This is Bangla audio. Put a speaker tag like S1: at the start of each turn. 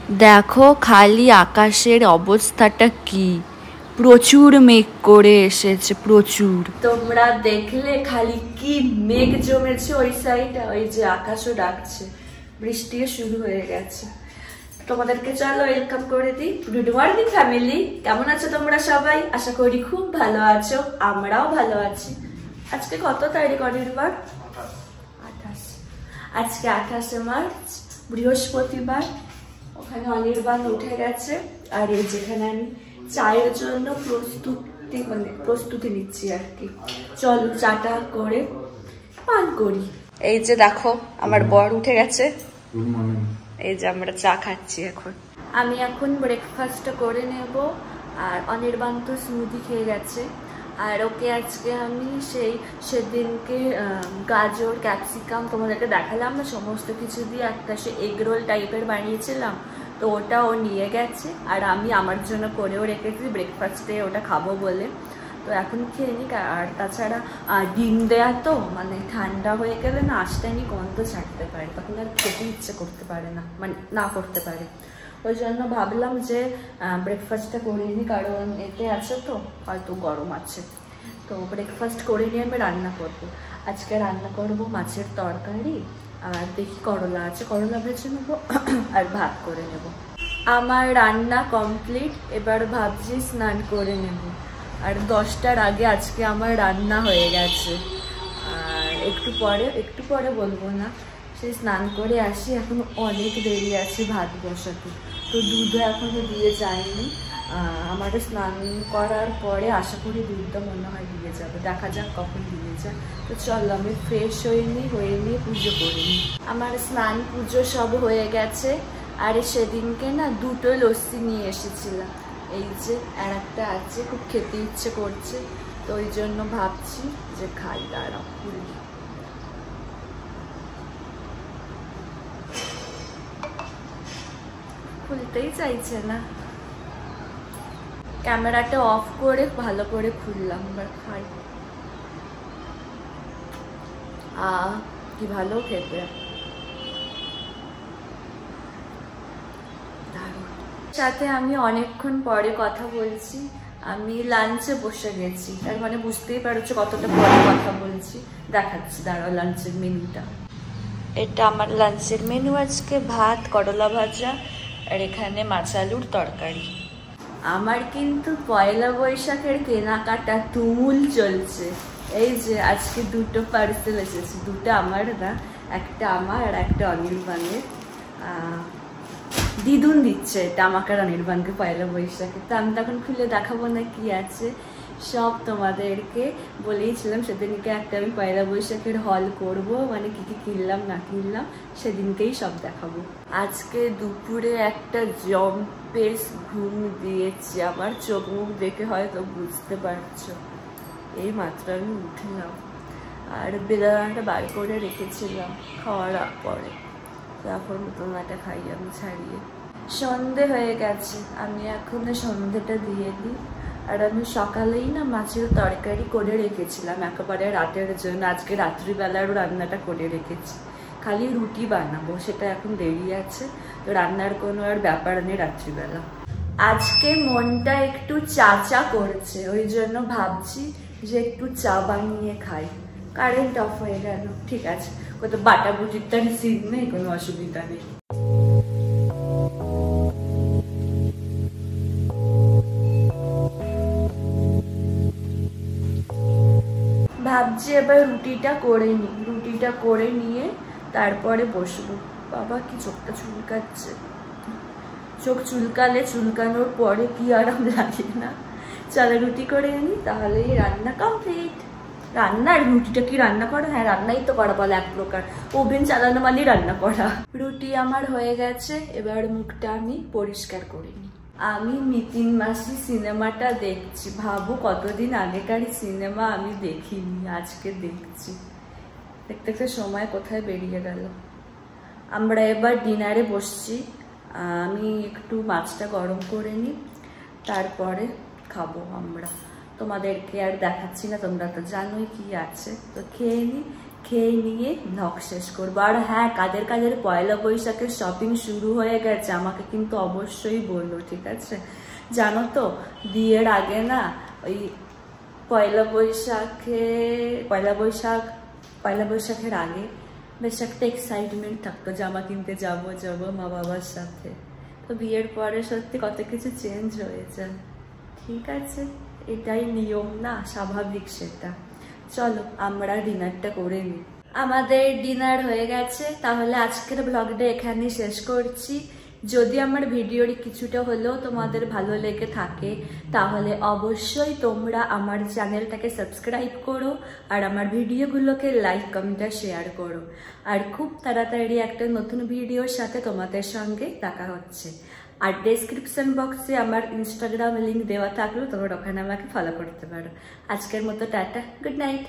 S1: দেখো খালি আকাশের অবস্থাটা কি, প্রচুর মেঘ করে এসেছে, প্রচুর। তোমরা দেখলে খালি কি মেঘ জমেছে ওই সাইডে, ওই যে আকাশও ডাকছে, বৃষ্টিও শুরু হয়ে গেছে। তোমাদেরকে চলো ওয়েলকাম করে দিই। গুড মর্নিং ফ্যামিলি, কেমন আছো তোমরা সবাই? আশা করি খুব ভালো আছো, আমরাও ভালো আছি। আজকে কত তারিখ অনির্বাণ? 28। আজকে 28শে মার্চ, বৃহস্পতিবার। ওখানে অনির্বাণ উঠে গেছে, আর এই যেখানে আমি চায়ের জন্য প্রস্তুতি নিচ্ছি আর কি। চলো চাটা করে পান করি। এই যে দেখো আমার বর উঠে গেছে, এই যে আমরা চা খাচ্ছি এখন। আমি এখন ব্রেকফাস্ট করে নেব, আর অনির্বাণ তো স্মুদি খেয়ে গেছে। আর ওকে আজকে আমি সেদিনকে গাজর ক্যাপসিকাম তোমাদেরকে দেখালাম না, সমস্ত কিছু দিয়ে একটা সে এগ রোল টাইপের বানিয়েছিলাম, তো ওটা ও নিয়ে গেছে, আর আমি আমার জন্য করেও রেখেছি ব্রেকফাস্টে ওটা খাবো বলে। তো এখন খেয়ে নিই। আর তাছাড়া ডিম দেয়া তো, মানে ঠান্ডা হয়ে গেলে না আঁশটানি গন্ধ ছাড়তে পারে, তখন আর খেতে ইচ্ছে করতে পারে না, মানে না করতে পারে। ওই জন্য ভাবলাম যে ব্রেকফাস্টটা করে নিই, কারণ এতে আছে তো হয়তো গরম আছে। তো ব্রেকফাস্ট করে নিয়ে আমি রান্না করব। আজকে রান্না করব মাছের তরকারি, আর দেখি করলা আছে, করলা ভেজে নেবো আর ভাত করে নেব। আমার রান্না কমপ্লিট, এবার ভাবছি স্নান করে নেব। আর 10টার আগে আজকে আমার রান্না হয়ে গেছে। আর একটু পরে বলবো না, সে স্নান করে আসি, এখন অনেক দেরি আছে ভাত বসাতে। তো দুধও এখনো দিয়ে যায়নি। আমার স্নান করার পরে আশা করি দুধটা মনে হয় দিয়ে যাবে, দেখা যাক কখন দিয়ে যায়। তো চলো আমি ফ্রেশ হয়ে নিয়ে পুজো করে নিই। আমার স্নান পুজো সব হয়ে গেছে। আর সেদিনকে না 2টো লস্যি নিয়ে এসেছিলাম, এই যে আর একটা আছে, খুব খেতে ইচ্ছে করছে, তো ওই জন্য ভাবছি যে খাই। দাঁড়াও খুলতেই চাইছে না, ক্যামেরাটা অফ করে ভালো করে খুললাম, এবার খাই। কি ভালো খেতে, সাথে আমি অনেকক্ষণ পরে কথা বলছি। আমি লাঞ্চে বসে গেছি, তার মানে বুঝতেই পারছো কতটা পরে কথা বলছি। দেখাচ্ছি, দাঁড়াও লাঞ্চের মেনুটা। এটা আমার লাঞ্চের মেনু, আজকে ভাত, করলা ভাজা, আর এখানে মাছ আলুর তরকারি। আমার কিন্তু পয়লা বৈশাখের কেনাকাটা তুমুল চলছে। এই যে আজকে 2টো পার্সেল এসেছে, 2টা আমার না, একটা আমার আর একটা অনির্বাণের। দিদুন দিচ্ছে এটা আমাকে আর অনির্বাণকে পয়লা বৈশাখে, তো আমি তখন খুলে দেখাবো না কি আছে সব। তোমাদেরকে বলেইছিলাম সেদিনকে একটা আমি পয়লা বৈশাখের হল করব, মানে কি কি কিনলাম না কিনলাম সেদিনকেই সব দেখাবো। আজকে দুপুরে একটা জম্পেস ঘুম দিয়েছি, আমার চোখ মুখ দেখে হয়তো বুঝতে পারছো। এই মাত্র আমি উঠলাম, আর বেদানাটা বার করে রেখেছিলাম খাওয়ার পরে, তারপর বেদানাটা খাই আমি ছাড়িয়ে। সন্ধে হয়ে গেছে, আমি এখন সন্ধেটা দিয়ে দিই। আর আমি সকালেই না মাছের তরকারি করে রেখেছিলাম একেবারে রাতের জন্য, আজকে রাত্রিবেলারও রান্নাটা করে রেখেছি, খালি রুটি বানাবো, সেটা এখন দেরি আছে, তো রান্নার কোনো আর ব্যাপার নেই রাত্রিবেলা। আজকে মনটা একটু চা করছে, ওই জন্য ভাবছি যে একটু চা বানিয়ে খাই। কারেন্ট অফ হয়ে গেল, ঠিক আছে, কত বাটা বুটির টান সিন নেই, কোনো অসুবিধা নেই। ভাবছি এবার রুটিটা করে নিয়ে তারপরে বসবো। বাবা কি চোখটা চুলকাচ্ছে, চোখ চুলকানোর পরে কি আরাম লাগে না। চলো রুটি করে নি, তাহলেই রান্না কমপ্লিট। রান্নার রুটিটা কি রান্না করা? হ্যাঁ রান্নাই তো করা বলে এক প্রকার, ওভেন চালানো মানেই রান্না করা। রুটি আমার হয়ে গেছে, এবার মুখটা আমি পরিষ্কার করে নিই। আমি মিতিন মাসি সিনেমাটা দেখছি, ভাবো কতদিন আগেকার সিনেমা আমি দেখিনি, আজকে দেখছি। দেখতে সময় কোথায় বেরিয়ে গেল। আমরা এবার ডিনারে বসছি, আমি একটু মাছটা গরম করে নিই, তারপরে খাবো আমরা। তোমাদেরকে আর দেখাচ্ছি না, তোমরা তো জানোই কি আছে। তো খেয়ে নিই, খেয়ে নিয়ে ব্লগ শেষ করবো। আর হ্যাঁ, কাদের কাদের পয়লা বৈশাখের শপিং শুরু হয়ে গেছে আমাকে কিন্তু অবশ্যই বললো, ঠিক আছে? জানো তো বিয়ের আগে না ওই পয়লা বৈশাখের আগে বেশ একটা এক্সাইটমেন্ট থাকতো, জামা কিনতে যাবো মা বাবার সাথে। তো বিয়ের পরে সত্যি কত কিছু চেঞ্জ হয়েছে। ঠিক আছে, এটাই নিয়ম না, স্বাভাবিক সেটা। চলো আমরা ডিনারটা করে নিই। আমাদের ডিনার হয়ে গেছে, তাহলে আজকের ব্লগটা এখানেই শেষ করছি। যদি আমার ভিডিওর কিছুটা হলেও তোমাদের ভালো লেগে থাকে তাহলে অবশ্যই তোমরা আমার চ্যানেলটাকে সাবস্ক্রাইব করো আর আমার ভিডিওগুলোকে লাইক কমেন্ট আর শেয়ার করো। আর খুব তাড়াতাড়ি একটা নতুন ভিডিওর সাথে তোমাদের সঙ্গে দেখা হচ্ছে। আর ডেসক্রিপশন বক্সে আমার ইনস্টাগ্রাম লিঙ্ক দেওয়া থাকলেও তোমরা ওখানে আমাকে ফলো করতে পারো। আজকের মতো টাটা, গুড নাইট।